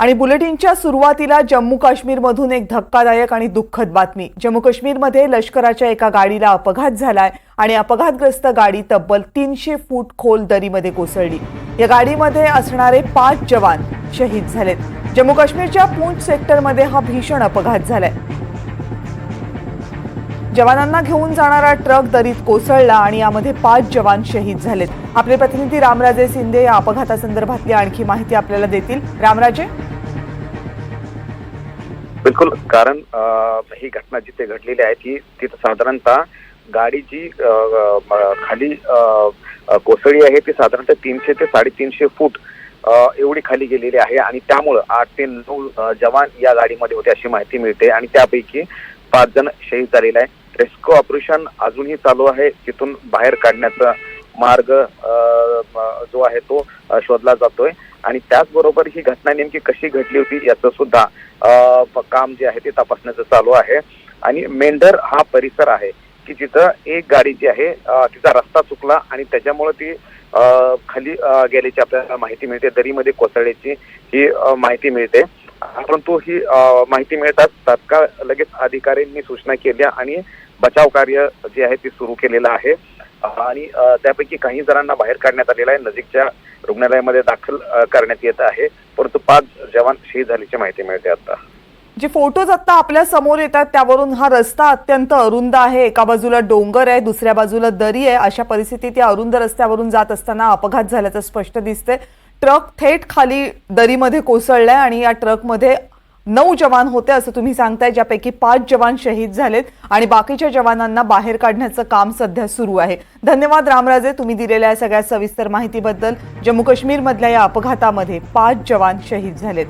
आणि बुलेटिनच्या सुरुवातीला जम्मू काश्मीरमधून एक धक्कादायक आणि दुःखद बातमी। जम्मू काश्मीरमध्ये लष्कराच्या एका गाडीला अपघात झालाय आणि अपघातग्रस्त गाडी तब्बल 300 फूट खोल दरीमध्ये कोसळली। या गाडीमध्ये असणारे 5 जवान शहीद झालेत। जम्मू काश्मीरच्या पूंछ सेक्टरमध्ये हा भीषण अपघात झालाय। जवानांना घेऊन जाणारा ट्रक दरीत कोसळला आणि यामध्ये 5 जवान शहीद झालेत। आपले प्रतिनिधी रामराजे शिंदे या अपघातासंदर्भातली आणखी माहिती आपल्याला देतील। रामराजे, बिल्कुल, कारण ही घटना जिथे घडलेली आहे ती तिथे साधारणतः गाडी जी खाली कोसळली आहे ती साधारणतः 300 ते 350 फूट एवढी खाली गेलेली आहे आणि त्यामुळे 8 ते 9 जवान या गाडीमध्ये होते अशी माहिती मिळते आणि त्यापैकी 5 जण शहीद झालेले आहे। रेस्क्यू ऑपरेशन अजूनही चालू आहे। तिथून बाहेर काढण्याचा मार्ग जो आहे तो शोधला जातोय आणि त्याचबरोबर ही घटना नेमकी कशी घडली होती याचं सुद्धा काम जे आहे ते तपासण्याचं चालू आहे। आणि मेंढर हा परिसर आहे की जिथं एक गाडी जी आहे तिचा रस्ता चुकला आणि त्याच्यामुळे ती खाली गेल्याची आपल्याला माहिती मिळते, दरीमध्ये कोसळल्याची ही माहिती मिळते। परंतु ही माहिती मिळताच तात्काळ लगेच अधिकाऱ्यांनी सूचना केल्या आणि बचाव कार्य जे आहे ते सुरू केलेलं आहे आणि त्यापैकी काही जणांना बाहेर काढण्यात आलेलं आहे, नजीकच्या रुग्णालयामध्ये दाखल करण्यात येत आहे। परंतु 5 जवान शहीद झाल्याची माहिती मिळते। आता जे फोटोज आता आपल्या समोर येतात त्यावरून हा रस्ता अत्यंत अरुंद आहे। एका बाजूला डोंगर आहे, दुसऱ्या बाजूला दरी आहे। अशा परिस्थितीत या अरुंद रस्त्यावरून जात असताना अपघात झाल्याचं स्पष्ट दिसतंय। ट्रक थेट खाली दरीमध्ये कोसळलाय आणि या ट्रकमध्ये 9 जवान होते असं तुम्ही सांगताय, ज्यापैकी 5 जवान शहीद झालेत आणि बाकीच्या जवानांना बाहेर काढण्याचं काम सध्या सुरू आहे। धन्यवाद रामराजे, तुम्ही दिलेल्या सगळ्या सविस्तर माहितीबद्दल। जम्मू काश्मीरमधल्या या अपघातामध्ये 5 जवान शहीद झालेत।